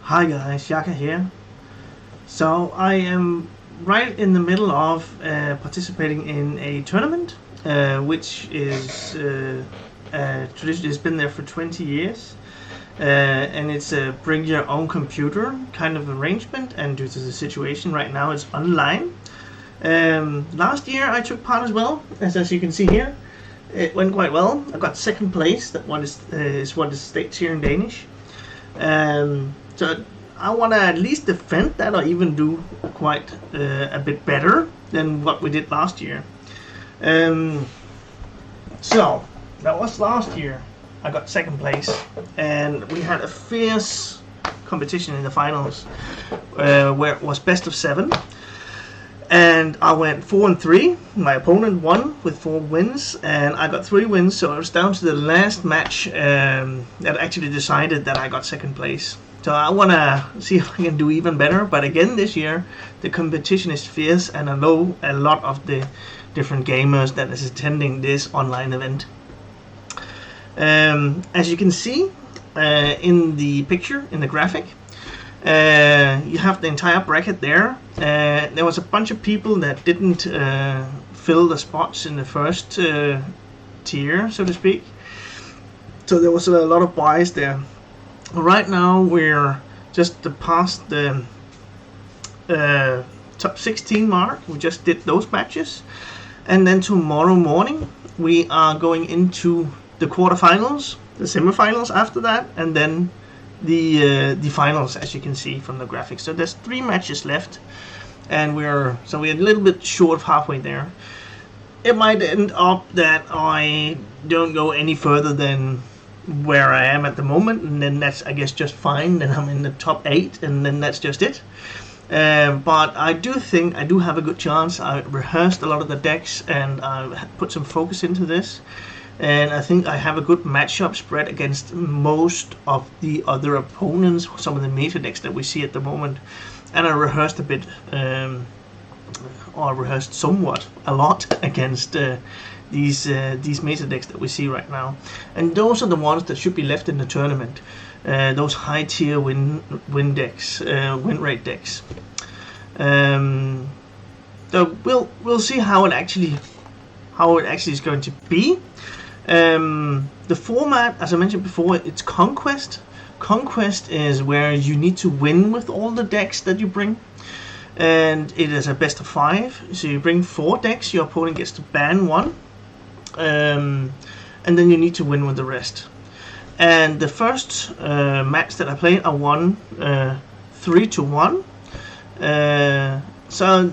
Hi guys, Yacca here. So I am right in the middle of participating in a tournament, which is traditionally has been there for 20 years, and it's a bring your own computer kind of arrangement. And due to the situation right now, it's online. Last year I took part as well, as you can see here. It went quite well. I got second place. That one is what is states here in Danish. So I want to at least defend that, or even do quite a bit better than what we did last year. So that was last year. I got second place, and we had a fierce competition in the finals, where it was best of 7. And I went 4-3. My opponent won with 4 wins, and I got 3 wins. So it was down to the last match that actually decided that I got second place. So I want to see if I can do even better. But again, this year the competition is fierce, and I know a lot of the different gamers that is attending this online event. As you can see in the picture, in the graphic, you have the entire bracket there. There was a bunch of people that didn't fill the spots in the first tier, so to speak. So there was a lot of buys there. Right now we're just past the top 16 mark. We just did those matches, and then tomorrow morning we are going into the quarterfinals, the semifinals after that, and then the finals, as you can see from the graphics. So there's 3 matches left, and we're a little bit short of halfway there. It might end up that I don't go any further than where I am at the moment, and then that's, I guess, just fine. Then I'm in the top 8, and then that's just it. But I do think I do have a good chance. I rehearsed a lot of the decks, and I put some focus into this. And I think I have a good matchup spread against most of the other opponents, some of the meta decks that we see at the moment. And I rehearsed a bit, or rehearsed somewhat, a lot against these meta decks that we see right now. And those are the ones that should be left in the tournament. Those high tier win rate decks. So we'll see how it actually is going to be. The format, as I mentioned before, it's Conquest. Conquest is where you need to win with all the decks that you bring, and it is a best of 5. So you bring 4 decks, your opponent gets to ban 1, and then you need to win with the rest. And the first match that I played, I won 3-1. So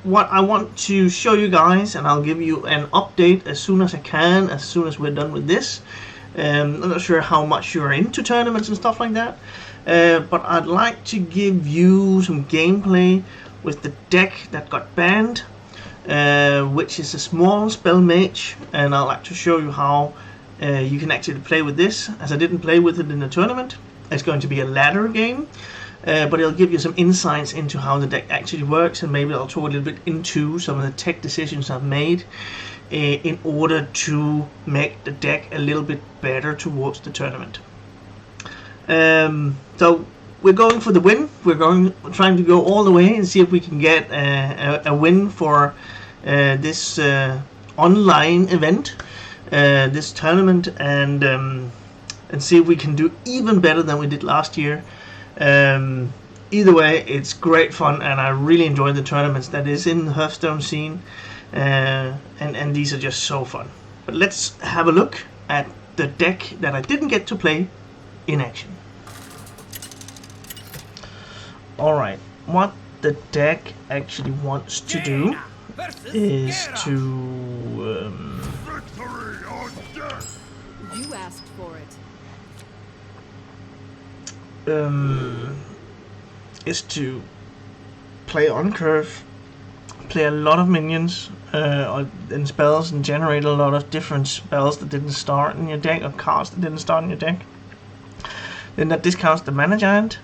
what I want to show you guys, and I'll give you an update as soon as I can, as soon as we're done with this. I'm not sure how much you're into tournaments and stuff like that, but I'd like to give you some gameplay with the deck that got banned, which is a small spell mage, and I'd like to show you how you can actually play with this, as I didn't play with it in the tournament. It's going to be a ladder game. But it'll give you some insights into how the deck actually works, and maybe I'll talk a little bit into some of the tech decisions I've made in order to make the deck a little bit better towards the tournament. So we're going for the win. We're trying to go all the way and see if we can get a win for this online event, this tournament, and see if we can do even better than we did last year. Either way, it's great fun, and I really enjoy the tournaments that is in the Hearthstone scene, and these are just so fun. But let's have a look at the deck that I didn't get to play in action. Alright, what the deck actually wants to do is to you asked for it. Is to play on curve, play a lot of minions and spells, and generate a lot of different spells that didn't start in your deck, or cards that didn't start in your deck. Then that discounts the Mana Giant,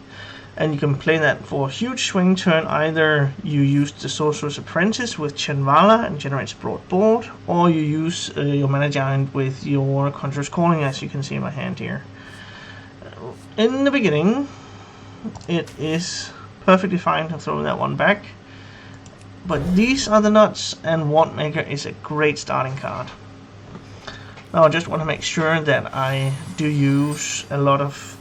and you can play that for a huge swing turn. Either you use the Sorcerer's Apprentice with Chenvala and generates a broad board, or you use your Mana Giant with your Conjurer's Calling, as you can see in my hand here. In the beginning, it is perfectly fine to throw that one back. But these are the nuts, and Wand Maker is a great starting card. Now I just want to make sure that I do use a lot of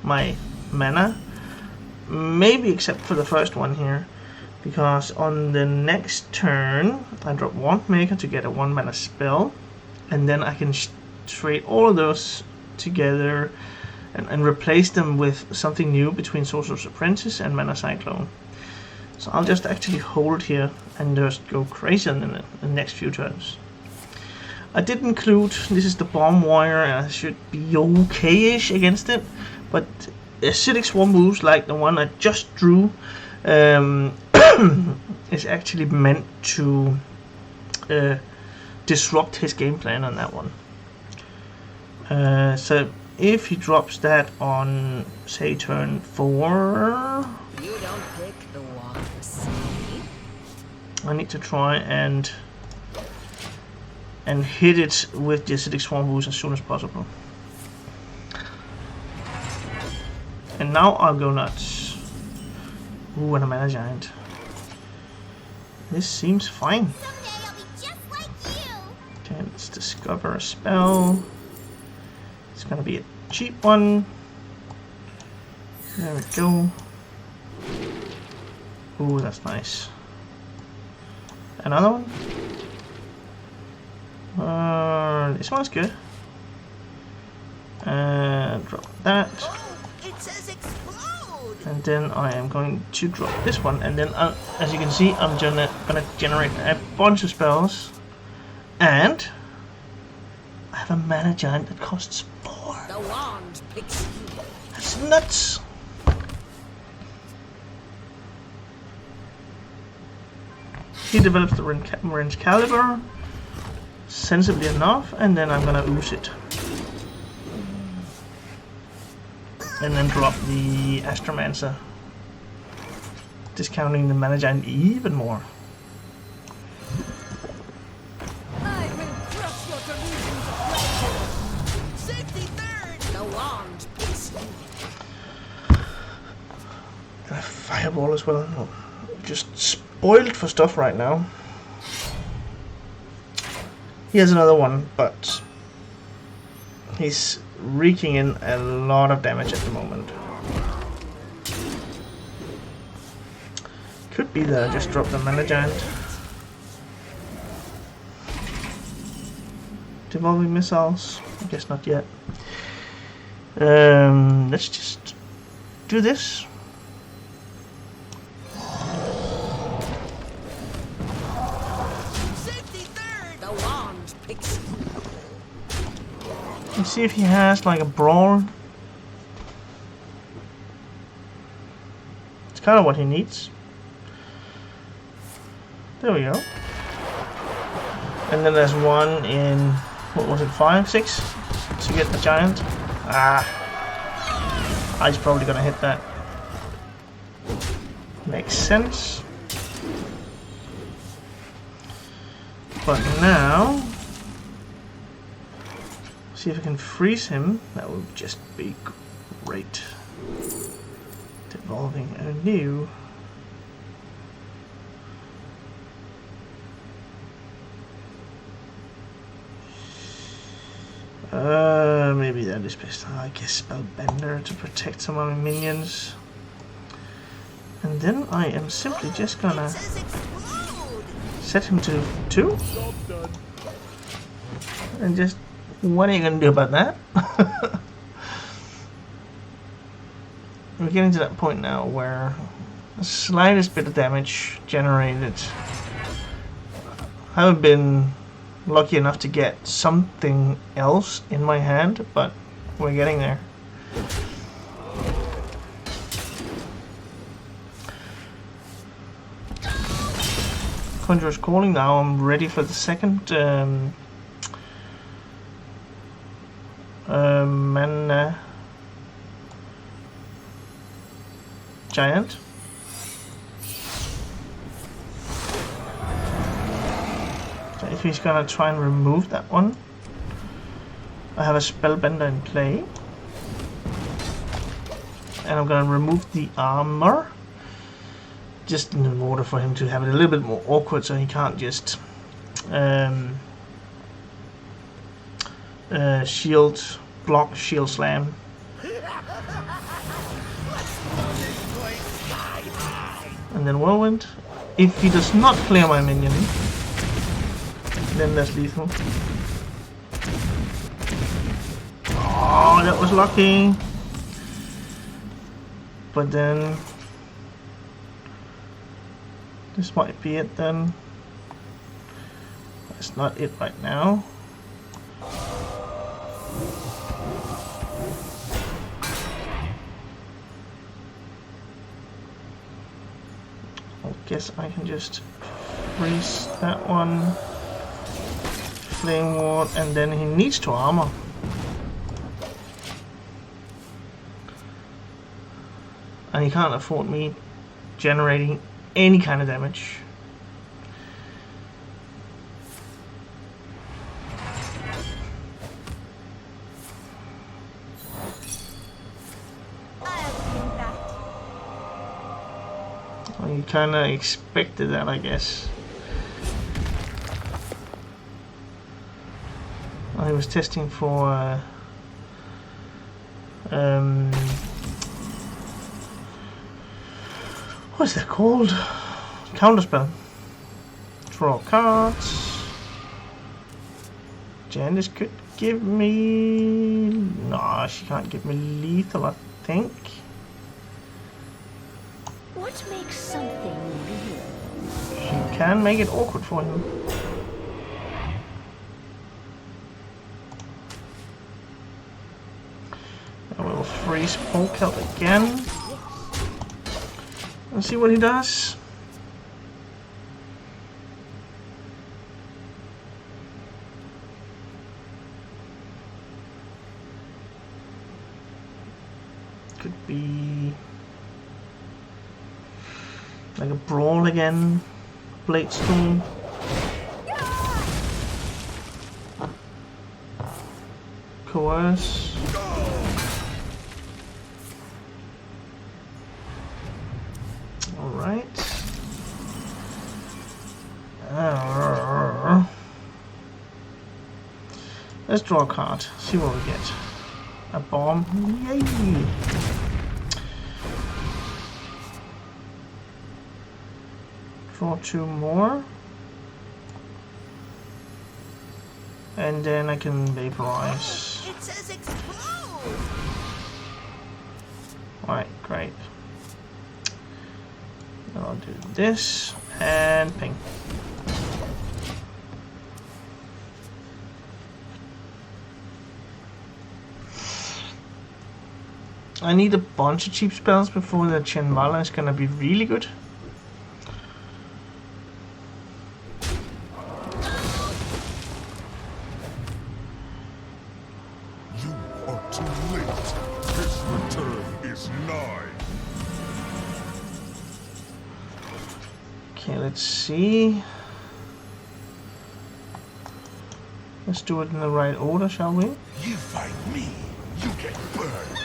my mana. Maybe except for the first one here. Because on the next turn, I drop Wand Maker to get a 1 mana spell. And then I can trade all of those together and replace them with something new between Sorcerer's Apprentice and Mana Cyclone. So I'll just actually hold here and just go crazy in the next few turns. I did include, this is the Bomb Warrior, and I should be okay-ish against it. But acidic swarm moves like the one I just drew is actually meant to disrupt his game plan on that one. So if he drops that on, say, turn 4, you don't pick the walks. I need to try and hit it with the acidic swarm boost as soon as possible. And now I'll go nuts. Ooh, and a mana giant. This seems fine. Someday I'll be just like you. Okay, let's discover a spell. It's gonna be a cheap one. There we go. Ooh, that's nice. Another one. This one's good. And drop that. Oh, it says explode. And then I am going to drop this one. And then, as you can see, I'm gonna generate a bunch of spells. And I have a mana giant that costs 4. The wand picks you. That's nuts. He develops the range caliber sensibly enough, and then I'm gonna ooze it. And then drop the Astromancer, discounting the mana giant even more. I will crush your delusions of grandeur. Safety third. The wand picks you. And a fireball as well. No, just spoiled for stuff right now. Here's another one, but he's raking in a lot of damage at the moment. Could be that I just dropped the mana giant. Devolving missiles? I guess not yet. Let's just do this. Let's see if he has like a brawl. It's kind of what he needs. There we go. And then there's one in, what was it, 5, 6 to get the giant. He's probably gonna hit that. Makes sense. But now, see if I can freeze him. That would just be great. Devolving anew. Maybe that is best. I guess Spellbender to protect some of my minions. And then I am simply just gonna set him to 2. And just, what are you gonna do about that? We're getting to that point now where the slightest bit of damage generated. I haven't been lucky enough to get something else in my hand, but we're getting there. Conjurer's Calling. Now I'm ready for the second mana giant. So if he's gonna try and remove that one, I have a Spellbender in play. And I'm gonna remove the armor. Just in order for him to have it a little bit more awkward so he can't just block, shield slam. And then whirlwind. If he does not clear my minion, then that's lethal. Oh, that was lucky. But then this might be it then. That's not it right now. I guess I can just freeze that one. Flame ward, and then he needs to armor. And he can't afford me generating any kind of damage. Well, you kinda expected that, I guess. I was testing for what's that called? Counterspell. Draw cards. Janice could give me... No, she can't give me lethal, I think. What makes something real? She can make it awkward for him. I will freeze Polk out again. Let's see what he does. Could be like a brawl again. Blade Storm. Coerce. Alright. Let's draw a card. See what we get. A bomb. Yay! Draw 2 more. And then I can vaporize. It says explode. Alright, great. I'll do this and ping. I need a bunch of cheap spells before the Chenvala is gonna be really good. You are too late. His return is nigh. Okay, let's see. Let's do it in the right order, shall we? You fight me, you get burned.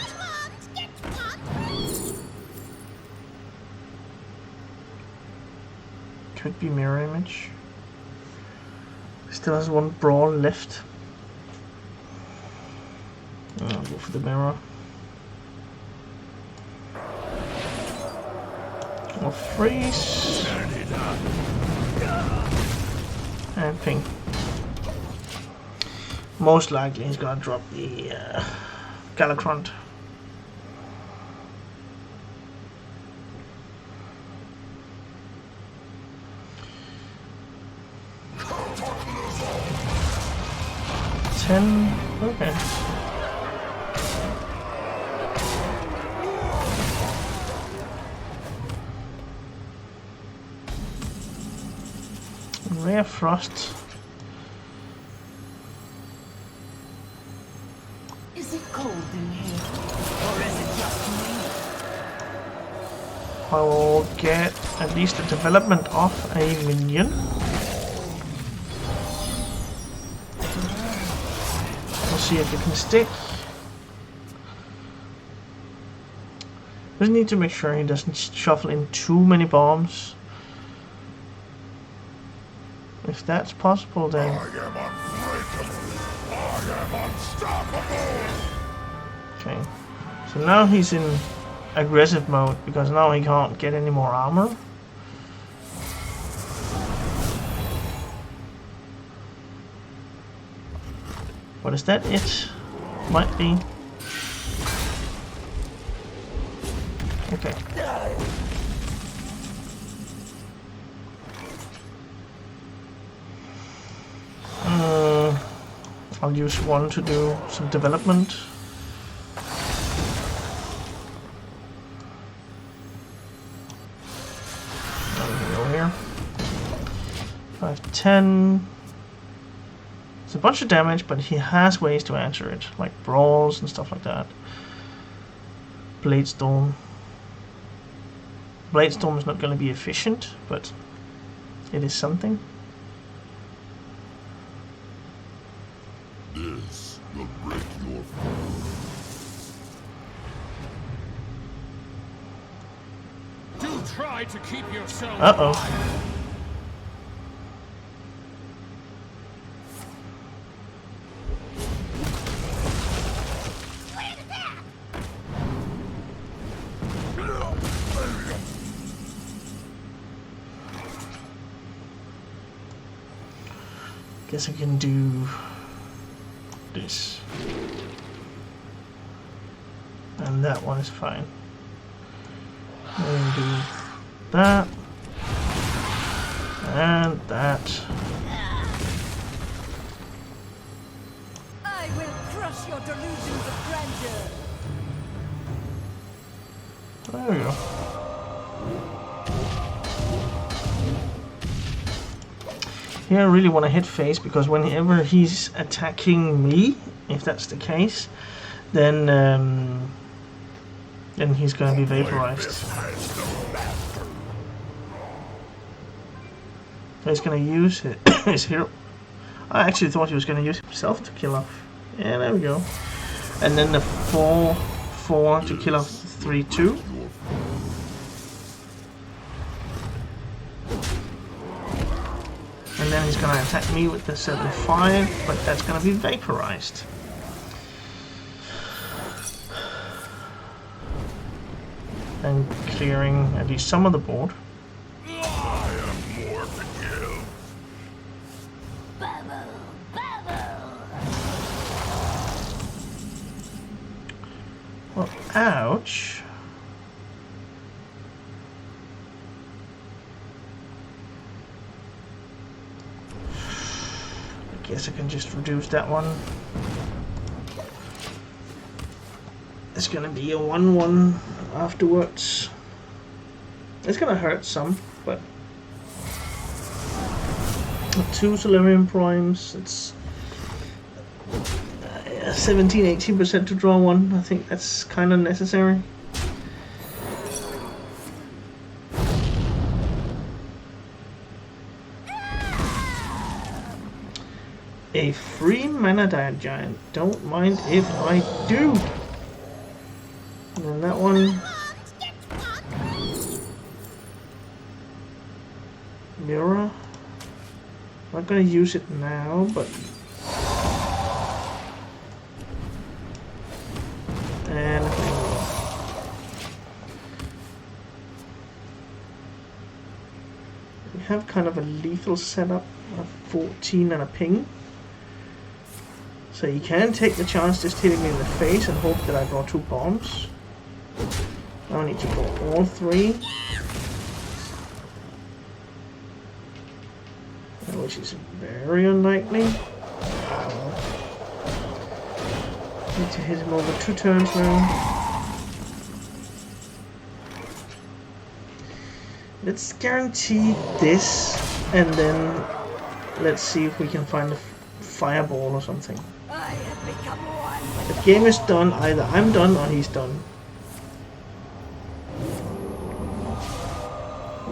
Could be mirror image. Still has 1 brawl left. I'll go for the mirror. Or freeze. Turn it up. And ping. Most likely he's gonna drop the Galacront. Okay. Rare Frost. Is it cold in here? Or is it just me? I will get at least a development of a minion. We'll see if it can stick. Just need to make sure he doesn't shuffle in too many bombs. If that's possible, then... I am unbreakable. I am unstoppable. Okay. So now he's in aggressive mode, because now he can't get any more armor. But is that it? Might be. Okay. I'll use one to do some development. Go here. 5, 10. It's a bunch of damage, but he has ways to answer it, like brawls and stuff like that. Bladestorm. Bladestorm is not going to be efficient, but it is something. This will break your fall. Do try to keep yourself. Uh-oh. Guess I can do this. And that one is fine. And do that. And that. I will crush your delusions of grandeur. There we go. Here I really want to hit face, because whenever he's attacking me, if that's the case, then he's going to be vaporized. So he's going to use his hero. I actually thought he was going to use himself to kill off. Yeah, there we go. And then the 4/4 to kill off 3/2. And then he's going to attack me with the 7/5, but that's going to be vaporized. And clearing at least some of the board. I am more to give. Well, ouch. I guess I can just reduce that one. It's gonna be a 1/1 afterwards. It's gonna hurt some, but 2 Solarian Primes, it's 17-18% to draw one. I think that's kind of necessary. A free mana giant. Don't mind if I do. And then that one. Mirror. Not gonna use it now, but. And we have kind of a lethal setup of 14 and a ping. So you can take the chance just hitting me in the face and hope that I draw 2 bombs. Now I need to draw all 3. Which is very unlikely. Need to hit him over 2 turns now. Let's guarantee this, and then let's see if we can find a fireball or something. I have become one. The game is done. Either I'm done or he's done.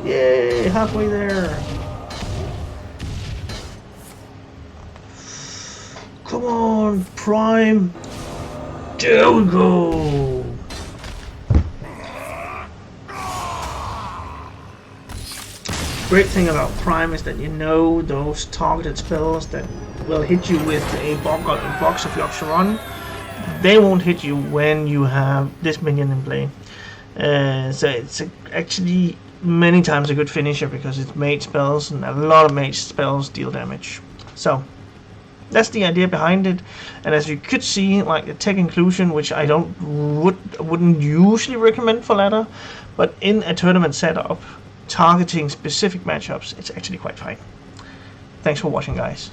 Yay! Halfway there. Come on, Prime. There we go. great thing about Prime is that you know those targeted spells that will hit you with a box of Yacca, they won't hit you when you have this minion in play. So it's actually many times a good finisher because it's mage spells, and a lot of mage spells deal damage. So that's the idea behind it. And as you could see, like the tech inclusion, which I wouldn't usually recommend for ladder, but in a tournament setup, targeting specific matchups, it's actually quite fine. Thanks for watching, guys.